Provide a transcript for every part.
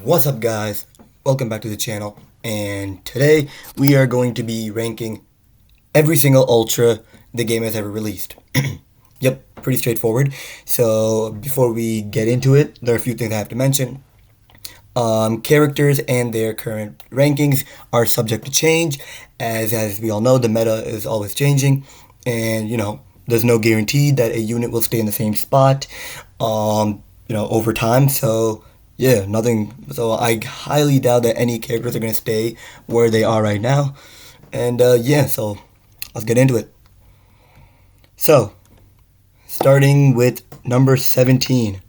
What's up, guys? Welcome back to the channel, and today we are going to be ranking every single Ultra the game has ever released. Yep, pretty straightforward. So before we get into it, there are a few things I have to mention. Characters and their current rankings are subject to change, as we all know, the meta is always changing, and there's no guarantee that a unit will stay in the same spot, over time. So yeah, nothing. So I highly doubt that any characters are gonna stay where they are right now, and yeah, so let's get into it. So starting with number 17,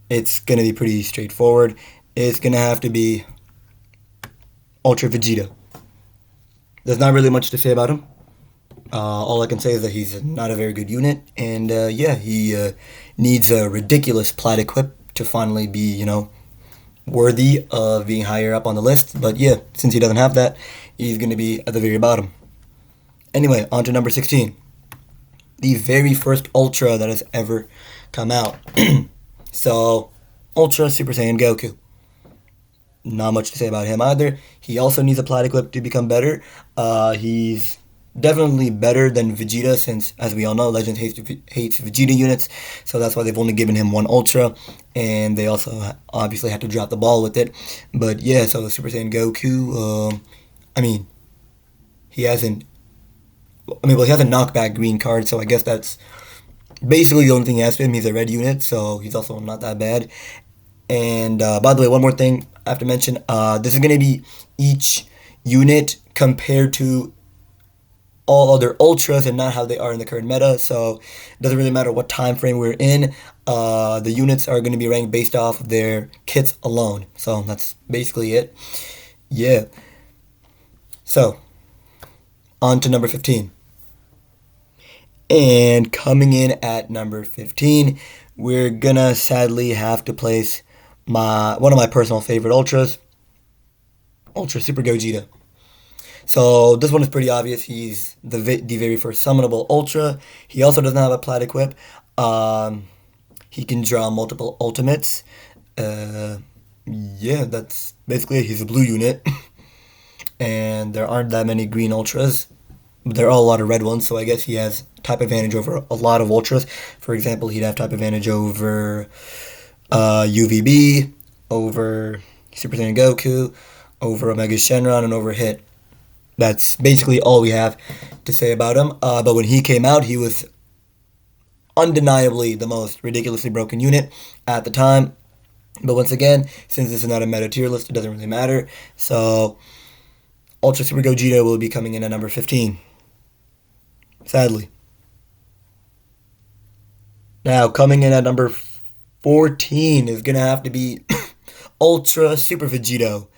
it's gonna be pretty straightforward. It's gonna have to be Ultra Vegeta. There's not really much to say about him. All I can say is that he's not a very good unit, and yeah, he needs a ridiculous plat equip to finally be, worthy of being higher up on the list. But yeah, since he doesn't have that, he's gonna be at the very bottom. Anyway, on to number 16, the very first Ultra that has ever come out. So, Ultra Super Saiyan Goku. Not much to say about him either. He also needs a plat equip to become better. He's definitely better than Vegeta, since, as we all know, Legends hates Vegeta units, so that's why they've only given him one Ultra, and they also obviously had to drop the ball with it. But yeah, so Super Saiyan Goku, he hasn't, well, he has a knockback green card, so I guess that's basically the only thing he has for him. He's a red unit, so he's also not that bad. And by the way, one more thing I have to mention. This is going to be each unit compared to all other Ultras and not how they are in the current meta. So it doesn't really matter what time frame we're in. The units are going to be ranked based off their kits alone. So that's basically it. Yeah. So on to number 15. And coming in at number 15, we're gonna sadly have to place one of my personal favorite Ultras, Ultra Super Gogeta. So this one is pretty obvious. He's the very first summonable Ultra. He also doesn't have a plat equip. He can draw multiple ultimates. Yeah, that's basically it. He's a blue unit, and there aren't that many green Ultras. There are a lot of red ones, so I guess he has type advantage over a lot of Ultras. For example, he'd have type advantage over UVB, over Super Saiyan Goku, over Omega Shenron, and over Hit. That's basically all we have to say about him. But when he came out, he was undeniably the most ridiculously broken unit at the time. But once again, since this is not a meta tier list, it doesn't really matter. So Ultra Super Gogeta will be coming in at number 15. Sadly. Now, coming in at number 14 is going to have to be Ultra Super Vegito.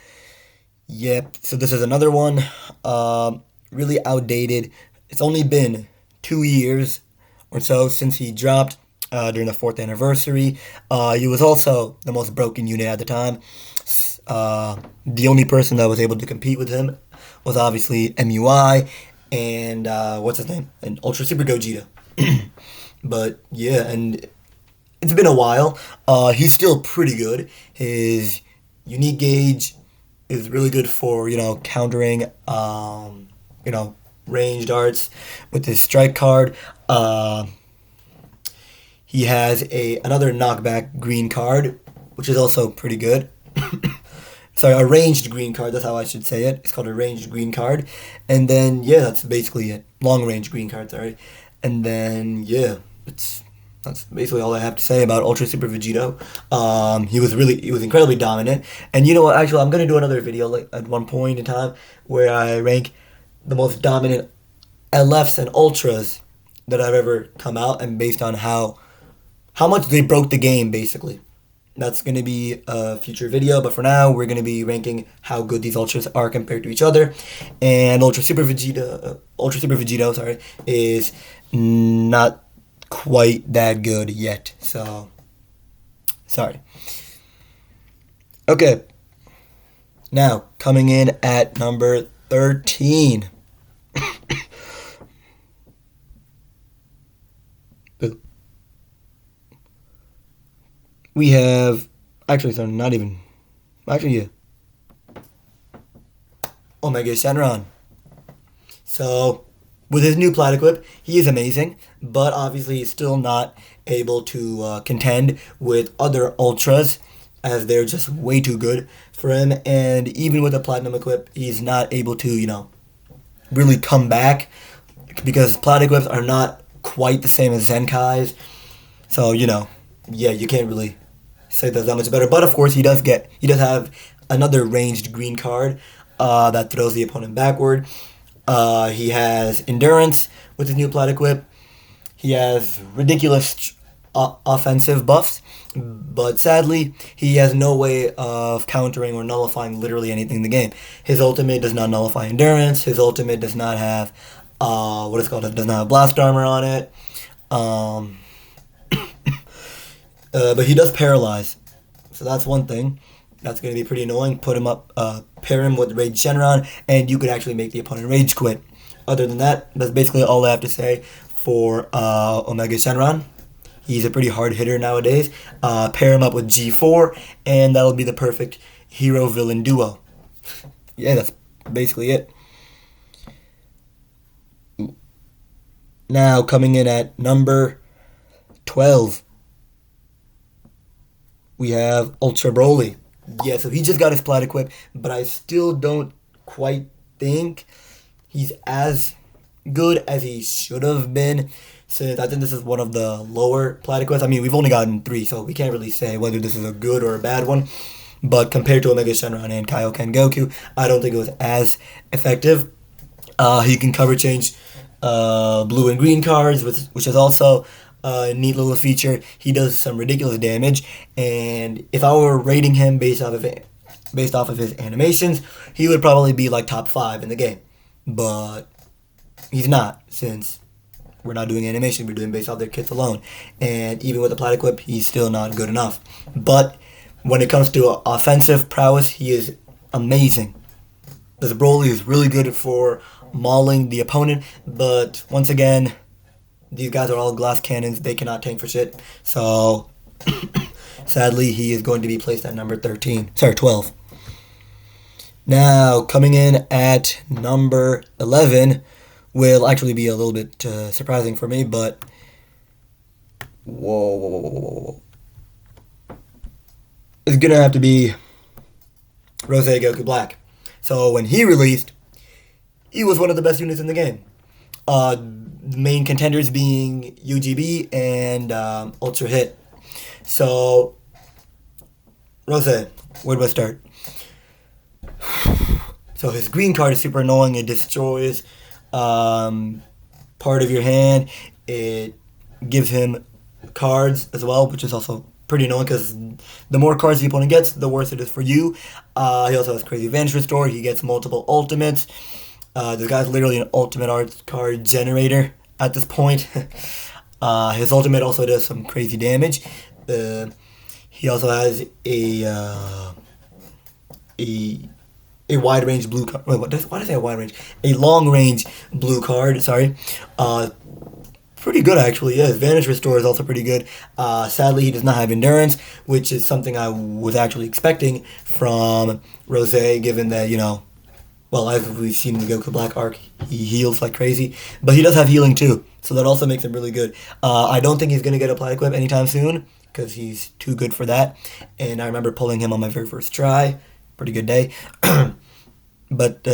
Yep, so this is another one. Really outdated. It's only been 2 years or so since he dropped during the 4th anniversary. He was also the most broken unit at the time. The only person that was able to compete with him was obviously MUI and what's his name? And Ultra Super Gogeta. But yeah, and it's been a while. He's still pretty good. His unique gauge is really good for, countering, ranged arts with his strike card. He has another knockback green card, which is also pretty good. Sorry, a ranged green card, that's how I should say it. It's called a ranged green card. And then, yeah, that's basically it. Long range green card, sorry. And then, yeah, that's basically all I have to say about Ultra Super Vegito. He was incredibly dominant. And you know what, actually, I'm going to do another video at one point in time where I rank the most dominant LFs and Ultras that have ever come out, and based on how much they broke the game, basically. That's going to be a future video, but for now, we're going to be ranking how good these Ultras are compared to each other. And Ultra Super Vegito, sorry, is not quite that good yet. So, sorry. Okay. Now, coming in at number 13. We have, actually, so not even Actually, yeah. Omega Shenron. So, with his new Plat equip, he is amazing, but obviously he's still not able to contend with other Ultras, as they're just way too good for him. And even with the Platinum equip, he's not able to, really come back because Plat equips are not quite the same as Zenkai's. So, yeah, you can't really say that's that much better. But of course, he does have another ranged green card that throws the opponent backward. He has endurance with his new Plat equip. He has ridiculous offensive buffs, but sadly, he has no way of countering or nullifying literally anything in the game. His ultimate does not nullify endurance. His ultimate does not have what is called, it does not have blast armor on it. Um, but he does paralyze, so that's one thing. That's going to be pretty annoying. Put him up, pair him with Rage Shenron, and you could actually make the opponent rage quit. Other than that, that's basically all I have to say for Omega Shenron. He's a pretty hard hitter nowadays. Pair him up with G4, and that'll be the perfect hero-villain duo. Yeah, that's basically it. Now, coming in at number 12, we have Ultra Broly. Yeah, so he just got his Plat equip, but I still don't quite think he's as good as he should have been, since I think this is one of the lower Plat equips. I mean, we've only gotten 3, so we can't really say whether this is a good or a bad one. But compared to Omega Shenron and Kaioken Goku, I don't think it was as effective. He can cover change blue and green cards, which is also a neat little feature. He does some ridiculous damage, and if I were rating him based off of his animations, he would probably be like top 5 in the game. But he's not, since we're not doing animation, we're doing based off their kits alone. And even with the Plat equip, he's still not good enough. But when it comes to offensive prowess, he is amazing. This Broly is really good for mauling the opponent, but once again, these guys are all glass cannons. They cannot tank for shit. So, sadly, he is going to be placed at number 13. Sorry, 12. Now, coming in at number 11 will actually be a little bit surprising for me, but whoa. It's going to have to be Rose Goku Black. So, when he released, he was one of the best units in the game. Main contenders being UGB and Ultra Hit. So, Rose, where do I start? So his green card is super annoying. It destroys part of your hand. It gives him cards as well, which is also pretty annoying because the more cards the opponent gets, the worse it is for you. He also has Crazy Advantage Restore. He gets multiple ultimates. This guy's literally an ultimate art card generator at this point. His ultimate also does some crazy damage. He also has a wide range blue card. Wait, why did I say a wide range? A long range blue card. Sorry. Pretty good actually. Yeah, his Advantage Restore is also pretty good. Sadly, he does not have endurance, which is something I was actually expecting from Rose, given that well, as we've seen in the Goku Black arc, he heals like crazy. But he does have healing too, so that also makes him really good. I don't think he's going to get a Plat equip anytime soon, because he's too good for that. And I remember pulling him on my very first try. Pretty good day. But,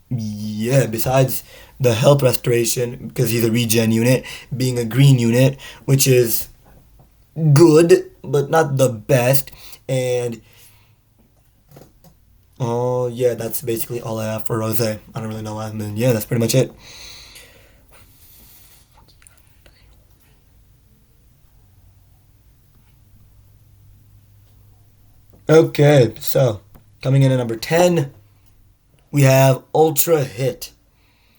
yeah, besides the health restoration, because he's a regen unit, being a green unit, which is good, but not the best. And oh, yeah, that's basically all I have for Rose. I don't really know why. Yeah, that's pretty much it. Okay, so coming in at number 10, we have Ultra Hit.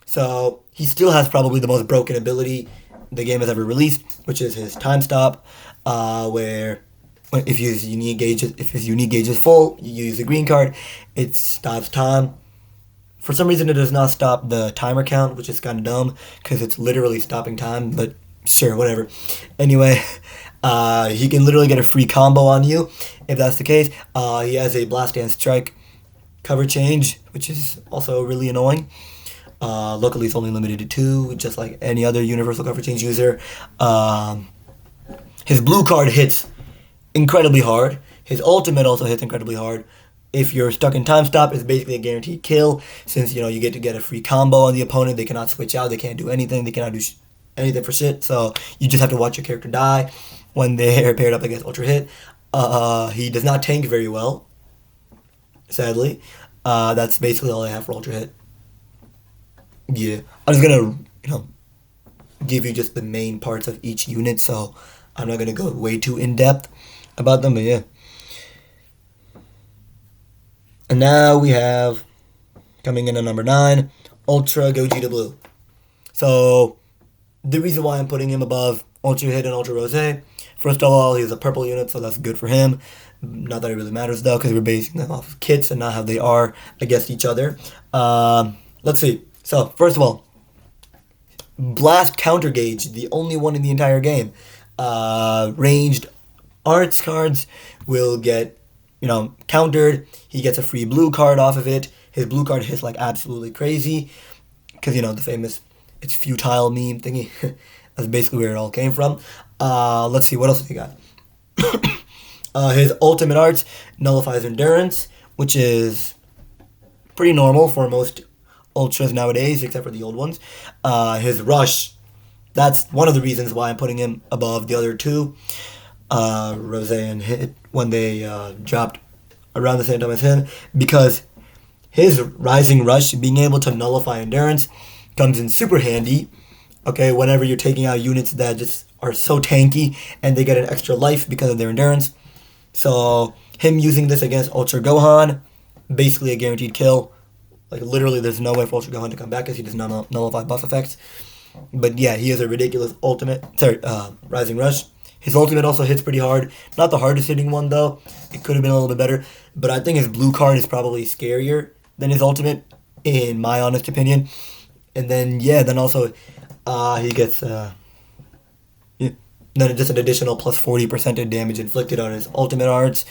So he still has probably the most broken ability the game has ever released, which is his time stop, where if his unique gauge is full, you use the green card, it stops time. For some reason, it does not stop the timer count, which is kind of dumb because it's literally stopping time. But sure, whatever. Anyway, He can literally get a free combo on you if that's the case. He has a Blast and Strike cover change, which is also really annoying. Luckily, it's only limited to 2, just like any other universal cover change user. His blue card hits incredibly hard. His ultimate also hits incredibly hard. If you're stuck in time stop, it's basically a guaranteed kill, since you get to get a free combo on the opponent. They cannot switch out. They can't do anything. They cannot do anything for shit. So you just have to watch your character die when they're paired up against Ultra Hit. He does not tank very well, sadly. That's basically all I have for Ultra Hit. Yeah, I'm just gonna give you just the main parts of each unit, so I'm not gonna go way too in depth about them. But yeah. And now we have, coming in at number 9, Ultra Gogeta Blue. So, the reason why I'm putting him above Ultra Hit and Ultra Rose, first of all, he's a purple unit, so that's good for him. Not that it really matters, though, because we're basing them off of kits and not how they are against each other. Let's see. So, first of all, Blast Counter Gauge, the only one in the entire game. Ranged arts cards will get countered. He gets a free blue card off of it. His blue card hits like absolutely crazy. Because, the famous it's futile meme thingy. That's basically where it all came from. Let's see, what else he got? His ultimate arts nullifies endurance, which is pretty normal for most ultras nowadays, except for the old ones. His rush, that's one of the reasons why I'm putting him above the other two. Rose and Hit, when they dropped around the same time as him, because his Rising Rush, being able to nullify endurance, comes in super handy. Okay, whenever you're taking out units that just are so tanky and they get an extra life because of their endurance. So him using this against Ultra Gohan, basically a guaranteed kill. Like literally, there's no way for Ultra Gohan to come back because he does not nullify buff effects. But yeah, he has a ridiculous ultimate. Rising Rush. His ultimate also hits pretty hard. Not the hardest hitting one, though. It could have been a little bit better. But I think his blue card is probably scarier than his ultimate, in my honest opinion. And then, then also he gets then just an additional plus 40% damage inflicted on his ultimate arts,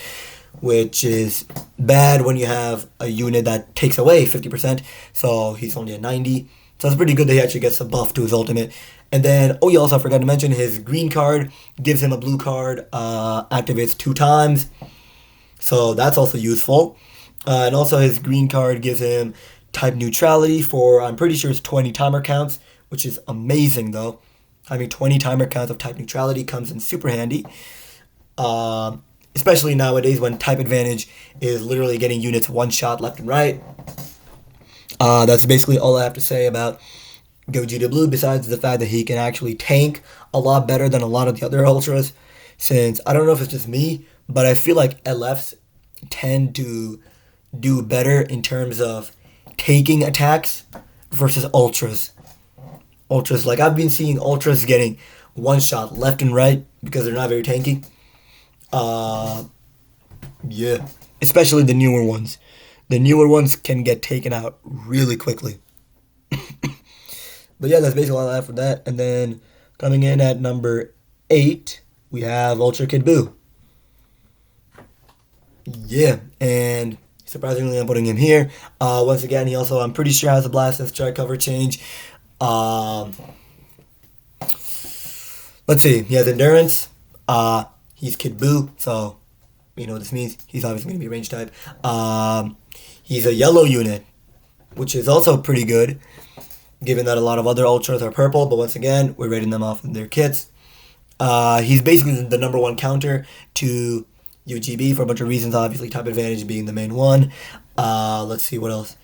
which is bad when you have a unit that takes away 50%. So he's only at 90. So it's pretty good that he actually gets a buff to his ultimate. And then, you also forgot to mention his green card gives him a blue card, activates 2 times. So that's also useful. And also his green card gives him type neutrality for, I'm pretty sure it's 20 timer counts, which is amazing though. Having 20 timer counts of type neutrality comes in super handy. Especially nowadays when type advantage is literally getting units one shot left and right. That's basically all I have to say about Gogeta Blue, besides the fact that he can actually tank a lot better than a lot of the other ultras. Since, I don't know if it's just me, but I feel like LFs tend to do better in terms of taking attacks versus ultras. Like I've been seeing ultras getting one shot left and right because they're not very tanky. Especially the newer ones. The newer ones can get taken out really quickly. But yeah, that's basically all I have for that. And then coming in at number 8, we have Ultra Kid Buu. Yeah, and surprisingly, I'm putting him here. Once again, he also, I'm pretty sure, has a Blast and Strike cover change. Let's see, he has Endurance. He's Kid Buu, so you know what this means. He's obviously going to be range type. He's a yellow unit, which is also pretty good, given that a lot of other ultras are purple, but once again, we're rating them off of their kits. He's basically the number 1 counter to UGB for a bunch of reasons, obviously type advantage being the main one. Let's see what else.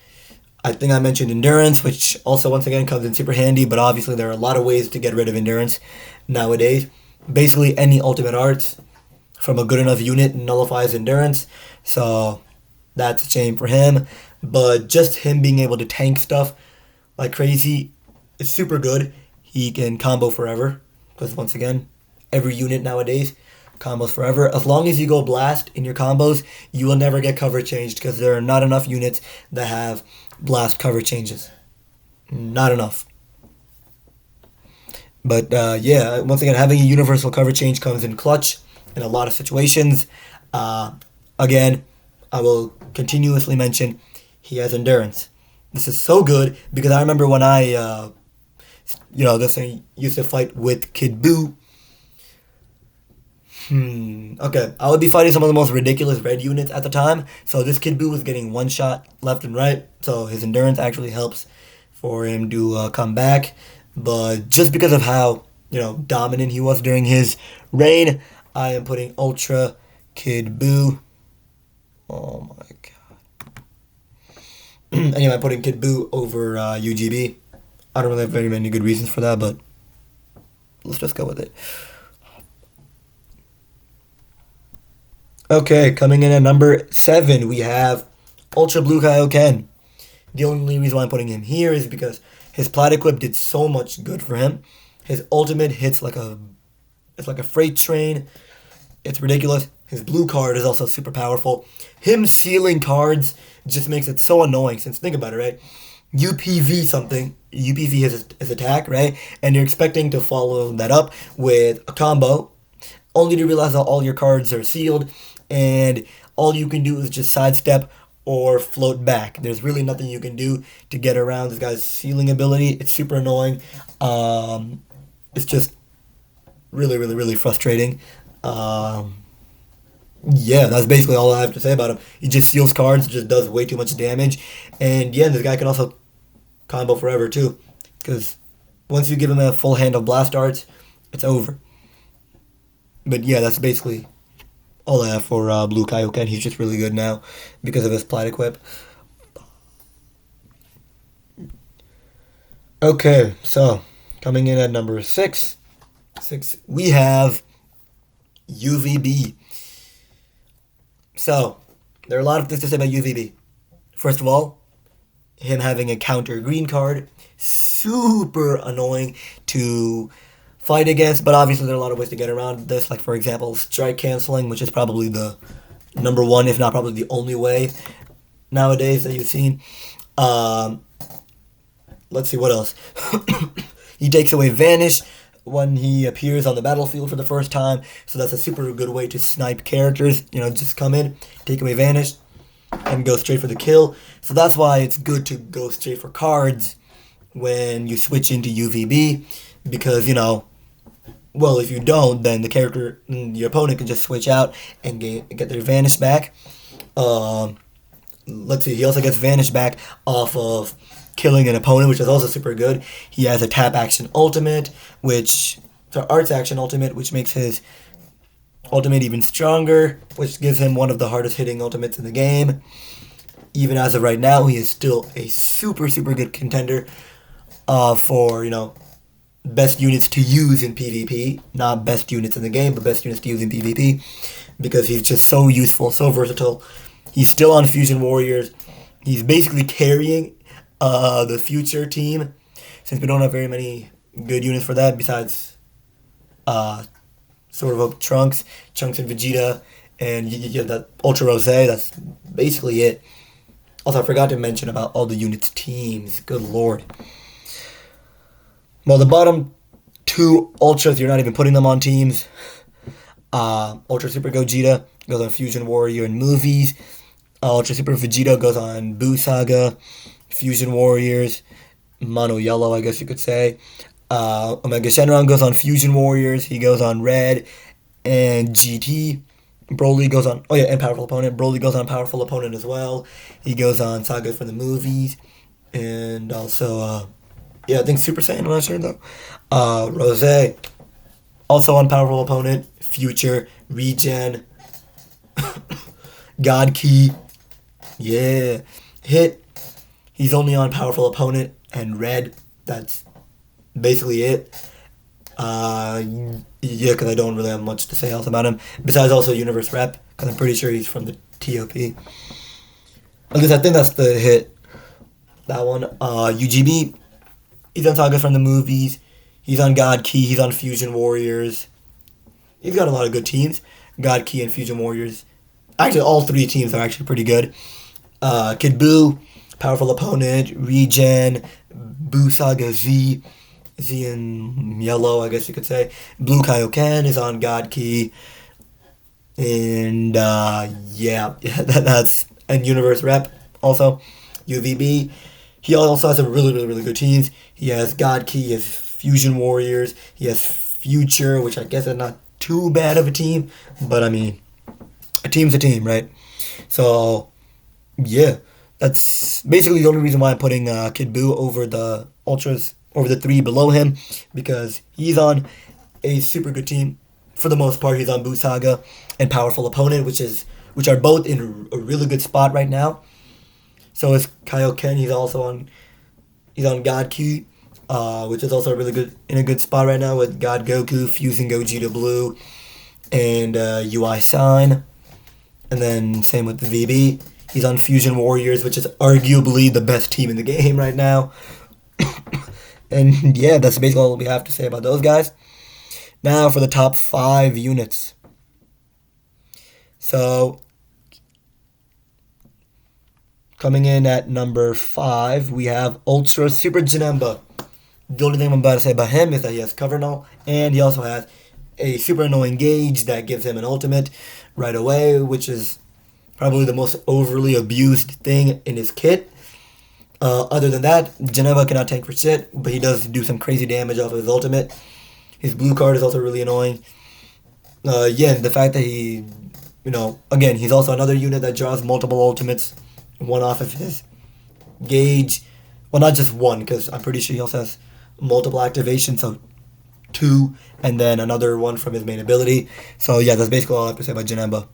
I think I mentioned endurance, which also once again comes in super handy, but obviously there are a lot of ways to get rid of endurance nowadays. Basically any ultimate arts from a good enough unit nullifies endurance, so that's a shame for him. But just him being able to tank stuff like crazy is super good. He can combo forever, because once again, every unit nowadays combos forever. As long as you go Blast in your combos, you will never get cover changed, because there are not enough units that have Blast cover changes. Not enough. But yeah, once again, having a universal cover change comes in clutch in a lot of situations. Uh, Again, I will continuously mention he has endurance. This is so good because I remember when this thing used to fight with Kid Buu. Okay, I would be fighting some of the most ridiculous red units at the time. So this Kid Buu was getting one shot left and right. So his endurance actually helps for him to come back. But just because of how dominant he was during his reign, I am putting Ultra Kid Buu. Oh my god. Anyway, I'm putting Kid Buu over UGB. I don't really have very many good reasons for that, but let's just go with it. Okay, coming in at number 7, we have Ultra Blue Kaioken. The only reason why I'm putting him here is because his Plat Equip did so much good for him. His ultimate hits it's like a freight train. It's ridiculous. His blue card is also super powerful. Him sealing cards just makes it so annoying. Since think about it, right? UPV something. UPV his attack, right? And you're expecting to follow that up with a combo, only to realize that all your cards are sealed, and all you can do is just sidestep or float back. There's really nothing you can do to get around this guy's sealing ability. It's super annoying. It's just really, really, really frustrating. Yeah, that's basically all I have to say about him. He just seals cards, just does way too much damage, and yeah, this guy can also combo forever too, because once you give him a full hand of blast arts, it's over. But yeah, that's basically all I have for Blue Kaioken. He's just really good now because of his Plat Equip. Okay, so coming in at number 6, we have UVB. So there are a lot of things to say about UVB. First of all, him having a counter green card, super annoying to fight against, but obviously there are a lot of ways to get around this, like for example strike canceling, which is probably the number one, if not probably the only way nowadays that you've seen. um, let's see what else. He takes away vanish when he appears on the battlefield for the first time, so that's a super good way to snipe characters. Just come in, take away vanish, and go straight for the kill. So that's why it's good to go straight for cards when you switch into UVB, because well, if you don't, then your opponent can just switch out and get their vanish back. Um, let's see, he also gets vanish back off of killing an opponent, which is also super good. He has a tap action ultimate, arts action ultimate, which makes his ultimate even stronger, which gives him one of the hardest hitting ultimates in the game. Even as of right now, he is still a super, super good contender for, best units to use in PvP. Not best units in the game, but best units to use in PvP. Because he's just so useful, so versatile. He's still on Fusion Warriors. He's basically carrying the future team, since we don't have very many good units for that besides sort of Trunks and Vegeta, and you have that Ultra Rose. That's basically it. Also, I forgot to mention about all the units' teams. Good lord. Well, the bottom 2 Ultras, you're not even putting them on teams. Ultra Super Gogeta goes on Fusion Warrior in movies. Ultra Super Vegito goes on Buu Saga, Fusion Warriors, Mono Yellow, I guess you could say. Omega Shenron goes on Fusion Warriors. He goes on Red and GT. Broly goes on, and Powerful Opponent. Broly goes on Powerful Opponent as well. He goes on Saga for the movies. And also, I think Super Saiyan, I'm not sure though. Rose, also on Powerful Opponent. Future, Regen, God Key. Yeah. Hit. He's only on Powerful Opponent and Red. That's basically it. Because I don't really have much to say else about him. Besides also Universe Rep, because I'm pretty sure he's from the TOP. At least I think that's the hit. That one. UGB, he's on Saga from the movies. He's on God Key. He's on Fusion Warriors. He's got a lot of good teams. God Key and Fusion Warriors. Actually, all 3 teams are actually pretty good. Kid Buu, Powerful Opponent, Regen, Buu Saga Z. Is he in yellow, I guess you could say. Blue Kaioken is on God Key. And yeah, that's and Universe Rep also. UVB. He also has a really good teams. He has God Key, he has Fusion Warriors, he has Future, which I guess is not too bad of a team, but I mean, a team's a team, right? So yeah, that's basically the only reason why I'm putting Kid Buu over the Ultras, over the three below him, because he's on a super good team. For the most part, he's on Buu Saga and Powerful Opponent, which are both in a really good spot right now. So is Kaioken. He's on God Key, which is also really good in a good spot right now with God Goku, fusing Gogeta Blue, and UI Sign. And then same with the VB. He's on Fusion Warriors, which is arguably the best team in the game right now. And yeah, that's basically all we have to say about those guys. Now for the top 5 units. So coming in at number 5, we have Ultra Super Janemba. The only thing I'm about to say about him is that he has cover null, and he also has a super annoying gauge that gives him an ultimate right away, which is probably the most overly abused thing in his kit. Other than that, Janemba cannot tank for shit, but he does do some crazy damage off of his ultimate. His blue card is also really annoying. Yeah, the fact that he, again, he's also another unit that draws multiple ultimates, one off of his gauge. Well, not just one, because I'm pretty sure he also has multiple activations, so 2, and then another one from his main ability. So yeah, that's basically all I have to say about Janemba.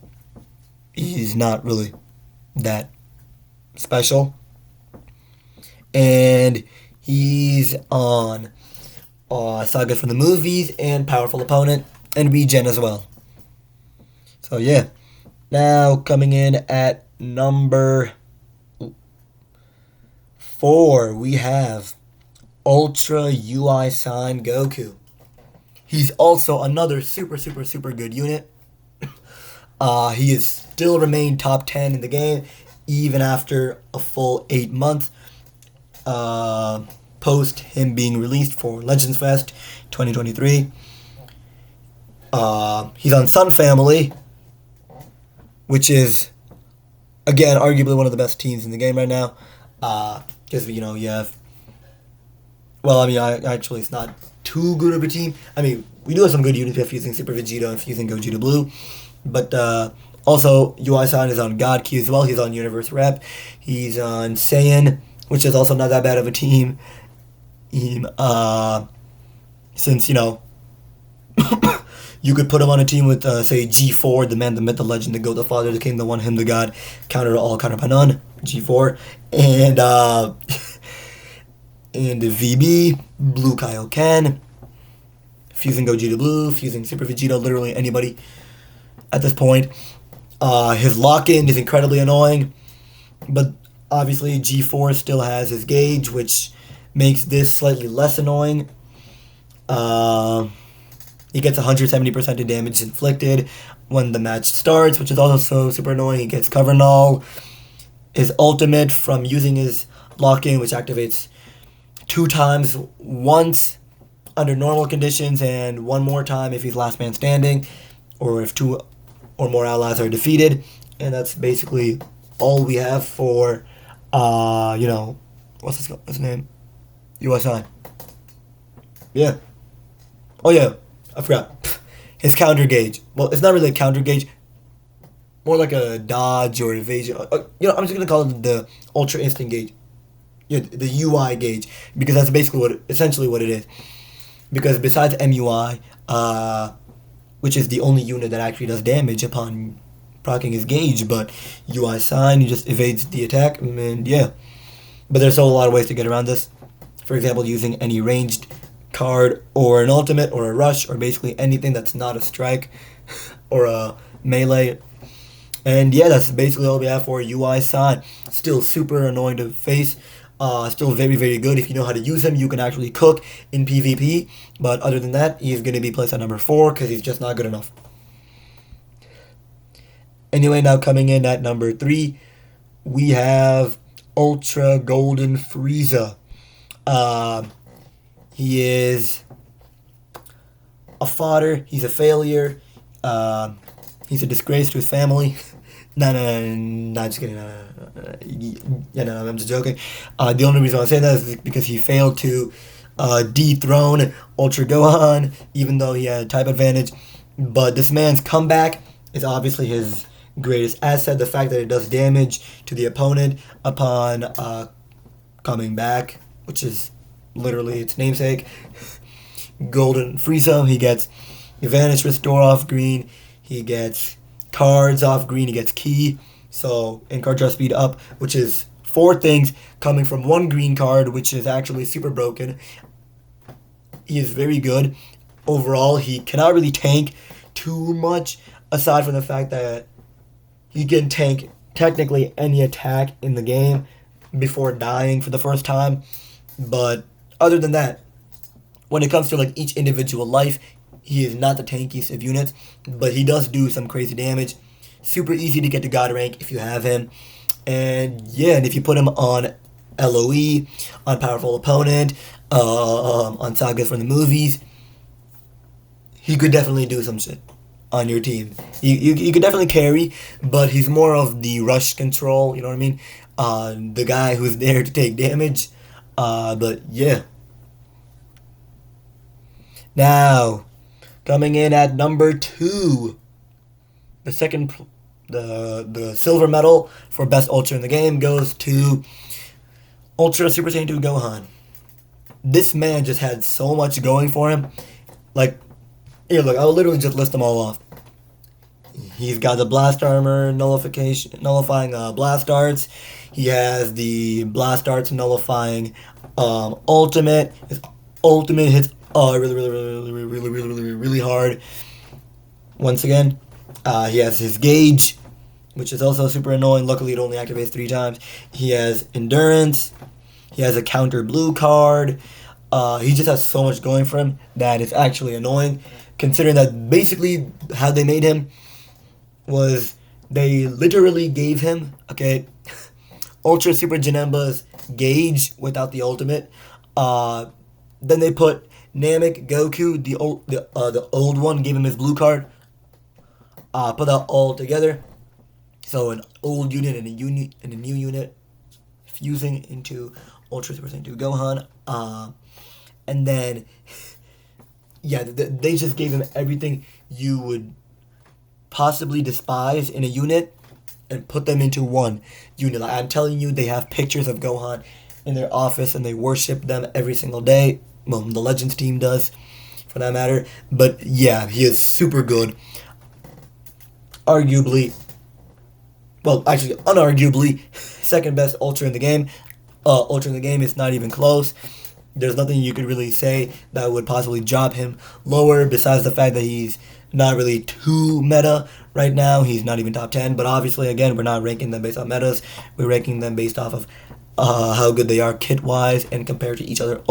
He's not really that special. And he's on Saga from the movies and Powerful Opponent and Regen as well. So yeah. Now coming in at number 4, we have Ultra UI Sign Goku. He's also another super good unit. He is still remained top 10 in the game, even after a full 8 months post him being released for Legends Fest 2023. He's on Sun Family, which is, again, arguably one of the best teams in the game right now. Because, you have... Well, I mean, actually, it's not too good of a team. I mean, we do have some good units. We have fusing Super Vegito and fusing Gogeta Blue. But also, UI Sign is on God Key as well. He's on Universe Rep. He's on Saiyan, which is also not that bad of a team. Since, you could put him on a team with, say, G4, the man, the myth, the legend, the goat, the father, the king, the one, him, the god, counter all, counter by none, G4. And, and the VB, Blue Kaioken, fusing Gogeta Blue, fusing Super Vegito, literally anybody at this point. His lock-in is incredibly annoying, but obviously G4 still has his gauge, which makes this slightly less annoying. He gets 170% of damage inflicted when the match starts, which is also super annoying. He gets cover null. His ultimate from using his lock-in, which activates 2 times, once under normal conditions and 1 more time if he's last man standing, or if 2 or more allies are defeated. And that's basically all we have for, what's his name? USI. Yeah. Oh yeah, I forgot. His counter gauge. Well, it's not really a counter gauge. More like a dodge or evasion. I'm just gonna call it the Ultra Instant gauge. Yeah, the UI gauge, because that's basically essentially what it is. Because besides MUI, which is the only unit that actually does damage upon proccing his gauge, but UI Sign, he just evades the attack, and yeah. But there's still a lot of ways to get around this. For example, using any ranged card or an ultimate or a rush or basically anything that's not a strike or a melee. And yeah, that's basically all we have for UI Sign. Still super annoying to face. Still very good. If you know how to use him, you can actually cook in PvP. But other than that, he's going to be placed at number 4 because he's just not good enough. Anyway, now coming in at number 3, we have Ultra Golden Frieza. He is a fodder. He's a failure. Uh, he's a disgrace to his family. No, just kidding. Yeah, no, I'm just joking. The only reason I say that is because he failed to dethrone Ultra Gohan, even though he had a type advantage. But this man's comeback is obviously his greatest asset. The fact that it does damage to the opponent upon coming back, which is literally its namesake. Golden Frieza, he gets advantage restore off green. He gets cards off green. He gets key. So, and card draw speed up, which is four things coming from one green card, which is actually super broken. He is very good. Overall, he cannot really tank too much, aside from the fact that he can tank technically any attack in the game before dying for the first time. But other than that, when it comes to like each individual life, he is not the tankiest of units, but he does do some crazy damage. Super easy to get to God rank if you have him. And yeah, and if you put him on LOE, on Powerful Opponent, on sagas from the movies, he could definitely do some shit on your team. You could definitely carry, but he's more of the rush control, you know what I mean? The guy who's there to take damage. But yeah. Now, coming in at number 2, the second, the silver medal for best Ultra in the game goes to Ultra Super Saiyan 2 Gohan. This man just had so much going for him. Like, here, look, I'll literally just list them all off. He's got the blast armor nullifying blast darts. He has the blast darts nullifying ultimate. His ultimate hits really hard. Once again, he has his gauge, which is also super annoying. Luckily, it only activates 3 times. He has endurance. He has a counter blue card. He just has so much going for him that it's actually annoying, considering that basically how they made him was they literally gave him, okay, Ultra Super Janemba's gauge without the ultimate. Then they put Namek Goku, the old one, gave him his blue card. Put that all together. So an old unit and a new unit fusing into Ultra Super Saiyan 2 Gohan. And then, yeah, they just gave him everything you would possibly despise in a unit and put them into one unit. Like, I'm telling you, they have pictures of Gohan in their office and they worship them every single day. Well, the Legends team does, for that matter. But yeah, he is super good. Arguably, well, actually, unarguably, second best Ultra in the game. Ultra in the game is not even close. There's nothing you could really say that would possibly drop him lower, besides the fact that he's not really too meta right now. He's not even top 10. But obviously, again, we're not ranking them based on metas. We're ranking them based off of how good they are kit-wise and compared to each other,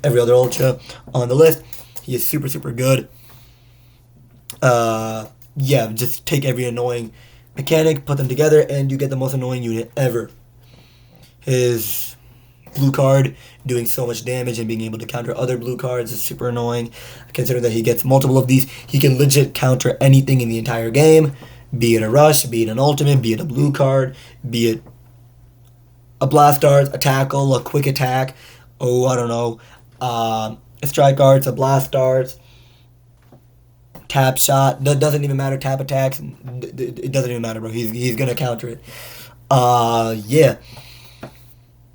every other Ultra on the list. He is super, super good. Yeah, just take every annoying mechanic, put them together, and you get the most annoying unit ever. His blue card doing so much damage and being able to counter other blue cards is super annoying. Considering that he gets multiple of these, he can legit counter anything in the entire game, be it a rush, be it an ultimate, be it a blue card, be it a blast dart, a tackle, a quick attack, I don't know, a strike arts, a blast darts, tap shot. That doesn't even matter. Tap attacks, it doesn't even matter, bro. He's gonna counter it. Yeah.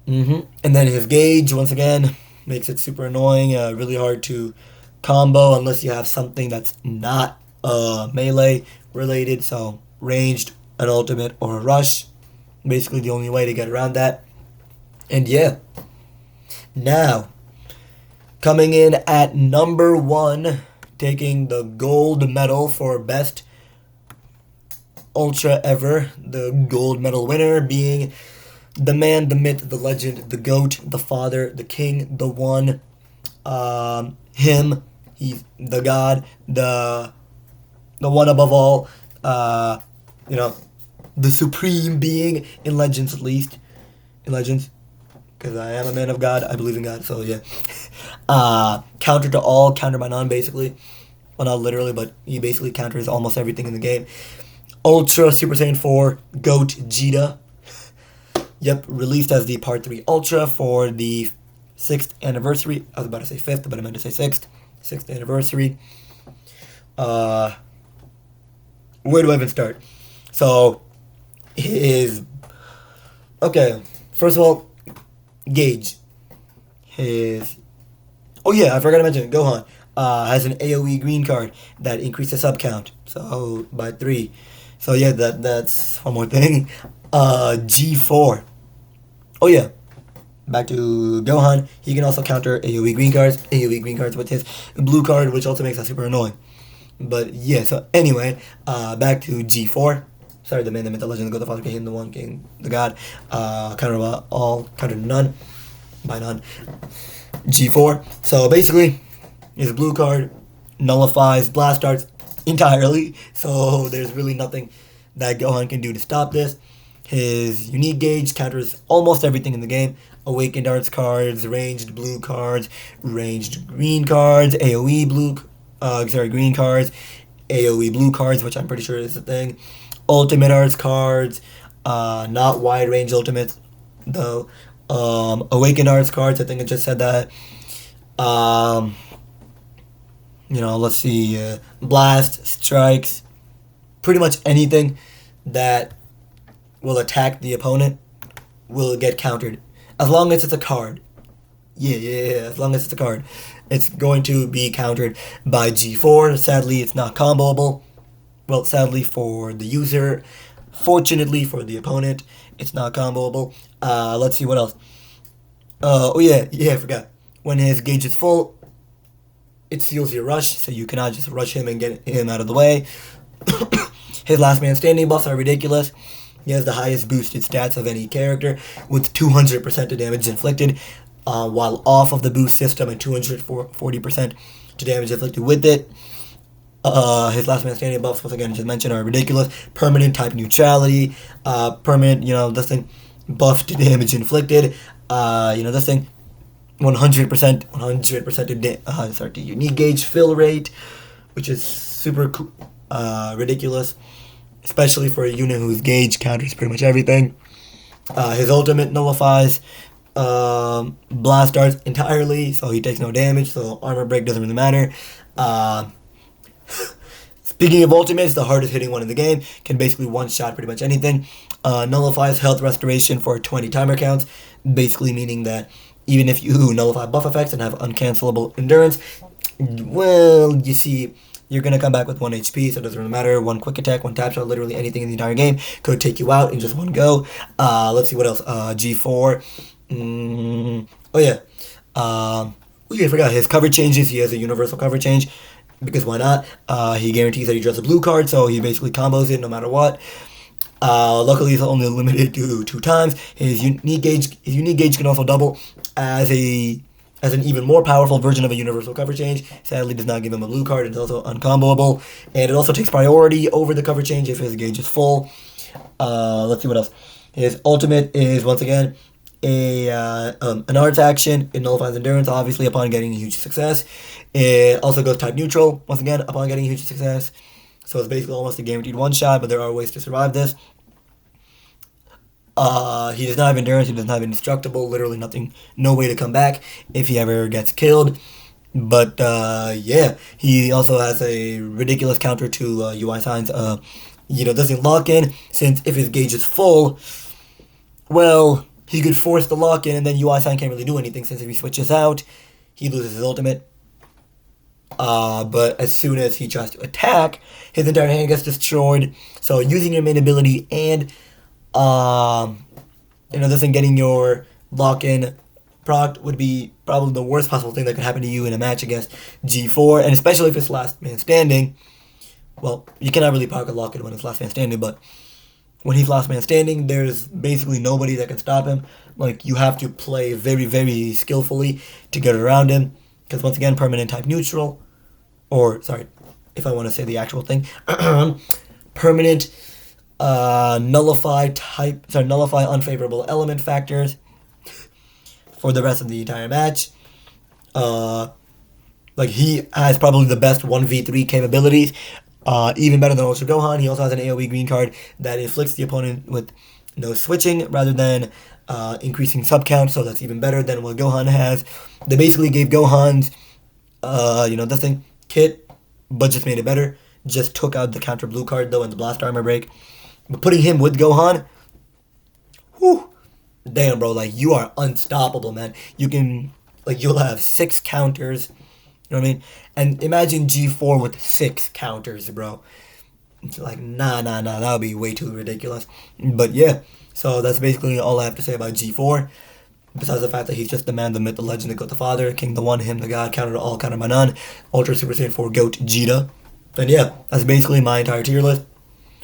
And then his gauge, once again, makes it super annoying. Really hard to combo unless you have something that's not melee related. So ranged, an ultimate, or a rush. Basically the only way to get around that. And yeah. Now, coming in at number 1, taking the gold medal for best Ultra ever. The gold medal winner being the man, the myth, the legend, the GOAT, the father, the king, the one, him, he's the god, the one above all, the supreme being in Legends, at least. In Legends. because I am a man of God. I believe in God, so yeah. Counter to all, counter by none, basically. Well, not literally, but he basically counters almost everything in the game. Ultra Super Saiyan 4 Gogeta. Yep, released as the Part 3 Ultra for the 6th anniversary. I was about to say 5th, but I meant to say 6th. 6th anniversary. Where do I even start? So, his... Okay, first of all, Gauge. His... Oh yeah, I forgot to mention, Gohan has an AoE green card that increases sub count. So, by 3. So yeah, that's one more thing. G4. Oh yeah, back to Gohan. He can also counter AoE green cards. AoE green cards with his blue card, which also makes that super annoying. But yeah, so anyway, back to G4. Sorry, the man, the myth, the legend, the god, the father, king, the one, king, the god. Counter all, counter none, by none. G4. So basically, his blue card nullifies blast darts entirely. So there's really nothing that Gohan can do to stop this. His unique gauge counters almost everything in the game. Awakened arts cards, ranged blue cards, ranged green cards, AoE blue, green cards, AoE blue cards, which I'm pretty sure is a thing. Ultimate arts cards, not wide range ultimates though. Awakened arts cards, I think I just said that. Let's see, blast, strikes, pretty much anything that will attack the opponent will get countered. As long as it's a card. Yeah, as long as it's a card. It's going to be countered by G4. Sadly, it's not comboable. Well, sadly for the user. Fortunately for the opponent, it's not comboable. Let's see what else. I forgot. When his gauge is full, it seals your rush, so you cannot just rush him and get him out of the way. His last man standing buffs are ridiculous. He has the highest boosted stats of any character, with 200% of damage inflicted, while off of the boost system, and 240% to damage inflicted with it. His last man standing buffs, once again, just mentioned, are ridiculous. Permanent type neutrality, permanent, this thing, buff to damage inflicted. This thing, 100% to unique gauge fill rate, which is super ridiculous, especially for a unit whose gauge counters pretty much everything. His ultimate nullifies blast darts entirely, so he takes no damage, so armor break doesn't really matter. Speaking of ultimates, the hardest hitting one in the game, can basically one-shot pretty much anything. Nullifies health restoration for 20 timer counts, basically meaning that even if you nullify buff effects and have uncancelable endurance, well, you see, you're going to come back with 1 HP, so it doesn't really matter. One quick attack, one tap shot, literally anything in the entire game could take you out in just one go. Let's see what else. G4. I forgot. His cover changes. He has a universal cover change, because why not? He guarantees that he draws a blue card, so he basically combos it no matter what. Luckily, it's only limited to 2 times. His unique gauge can also double as an even more powerful version of a universal cover change. Sadly, does not give him a blue card. It's also uncomboable, and it also takes priority over the cover change if his gauge is full. Let's see what else. His ultimate is, once again, an arts action. It nullifies endurance, obviously, upon getting a huge success. It also goes type neutral, once again, upon getting a huge success. So it's basically almost a guaranteed one-shot, but there are ways to survive this. He does not have endurance, he does not have indestructible, literally nothing, no way to come back if he ever gets killed. But, he also has a ridiculous counter to UI Sign's, doesn't lock in, since if his gauge is full, well, he could force the lock-in, and then UI Sign can't really do anything, since if he switches out, he loses his ultimate. But as soon as he tries to attack, his entire hand gets destroyed. So using your main ability and, this and getting your lock-in proc would be probably the worst possible thing that could happen to you in a match against G4, and especially if it's last man standing. Well, you cannot really proc a lock-in when it's last man standing, but when he's last man standing, there's basically nobody that can stop him. Like, you have to play very, very skillfully to get around him, because once again, permanent type neutral, or, sorry, if I want to say the actual thing, permanent nullify unfavorable element factors. for the rest of the entire match. Like, he has probably the best 1v3 capabilities, even better than Ultra Gohan. He also has an AoE green card that inflicts the opponent with no switching rather than increasing sub count, so that's even better than what Gohan has. They basically gave Gohan's, this thing, kit, but just made it better. Just took out the counter blue card, though, and the blast armor break. But putting him with Gohan, whew, damn, bro, like, you are unstoppable, man. You can, like, you'll have 6 counters. You know what I mean? And imagine G4 with 6 counters, bro. It's like, nah, that would be way too ridiculous. But yeah, so that's basically all I have to say about G4. Besides the fact that he's just the man, the myth, the legend, the goat, the father, king, the one, him, the god, counter to all, counter by none, Ultra Super Saiyan 4 Goat Gogeta. And yeah, that's basically my entire tier list.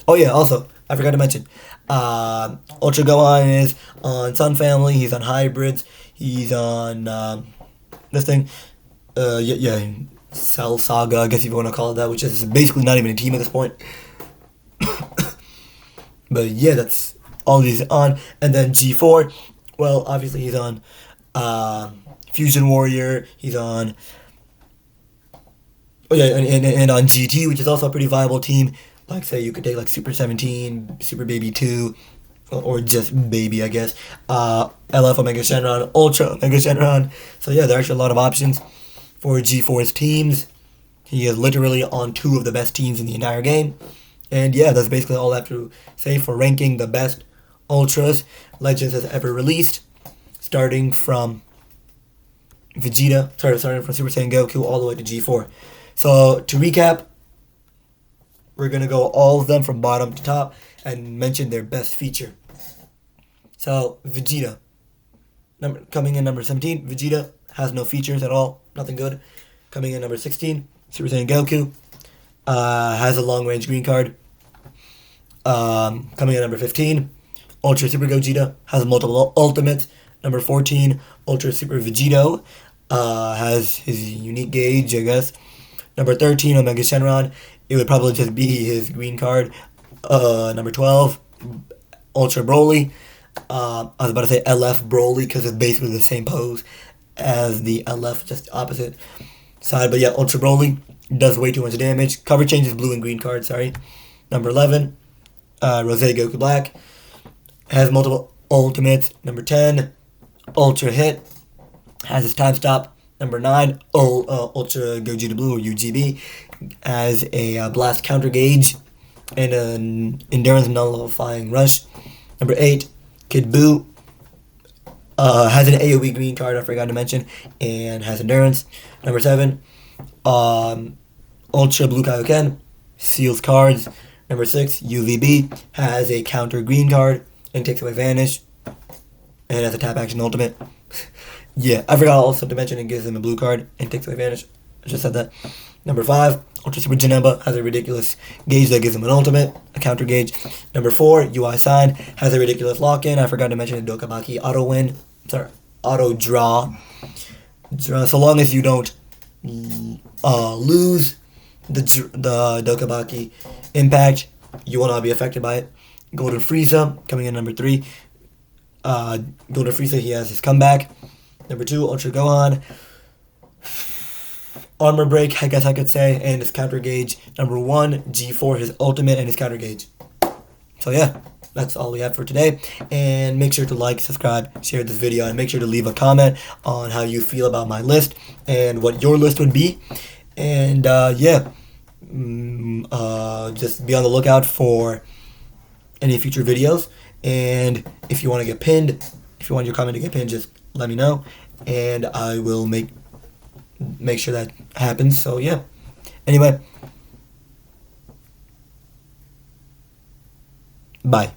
Oh yeah, also, I forgot to mention, Ultra Gohan is on Sun Family, he's on Hybrids, he's on this thing, Cell Saga, I guess if you want to call it that, which is basically not even a team at this point. But yeah, that's all he's on. And then G4, well, obviously he's on Fusion Warrior, he's on, and on GT, which is also a pretty viable team. Like, say, you could take, like, Super 17, Super Baby 2, or just Baby, I guess, LF Omega Shenron, Ultra Omega Shenron. So yeah, there are actually a lot of options for G4's teams. He is literally on 2 of the best teams in the entire game. And yeah, that's basically all I have to say for ranking the best Ultras Legends has ever released, starting from Vegeta, starting from Super Saiyan Goku all the way to G4. So to recap, we're going to go all of them from bottom to top and mention their best feature. So Vegeta, coming in number 17, Vegeta has no features at all, nothing good. Coming in number 16, Super Saiyan Goku, has a long-range green card. Coming in number 15, Ultra Super Gogeta has multiple ultimates. Number 14, Ultra Super Vegito, has his unique gauge, I guess. Number 13, Omega Shenron, it would probably just be his green card. Number 12, Ultra Broly. I was about to say LF Broly because it's basically the same pose as the LF, just opposite side. But yeah, Ultra Broly does way too much damage. Cover changes blue and green cards, sorry. Number 11, Rose Goku Black, has multiple ultimates. Number 10, Ultra Hit, has his time stop. Number 9, Ultra Gogeta Blue, or UGB, has a blast counter gauge and an endurance nullifying rush. Number 8, Kid Buu, has an AoE green card, I forgot to mention, and has endurance. Number 7, Ultra Blue Kaioken, seals cards. Number 6, UVB, has a counter green card and takes away Vanish, and has a tap action ultimate. Yeah, I forgot also to mention it gives him a blue card and takes away Vanish. I just said that. Number 5, Ultra Super Janemba, has a ridiculous gauge that gives him an ultimate, a counter gauge. Number 4, UI Sign, has a ridiculous lock-in. I forgot to mention the Dokabaki auto draw. So long as you don't lose the Dokabaki impact, you will not be affected by it. Golden Frieza, coming in number 3. Golden Frieza, he has his comeback. Number 2, Ultra Gohan, armor break, I guess I could say, and his counter gauge. Number 1, G4, his ultimate and his counter gauge. So yeah, that's all we have for today. And make sure to like, subscribe, share this video, and make sure to leave a comment on how you feel about my list and what your list would be. And yeah, just be on the lookout for any future videos. And if you want to get pinned, if you want your comment to get pinned, just let me know, and I will make sure that happens. So yeah, anyway, bye.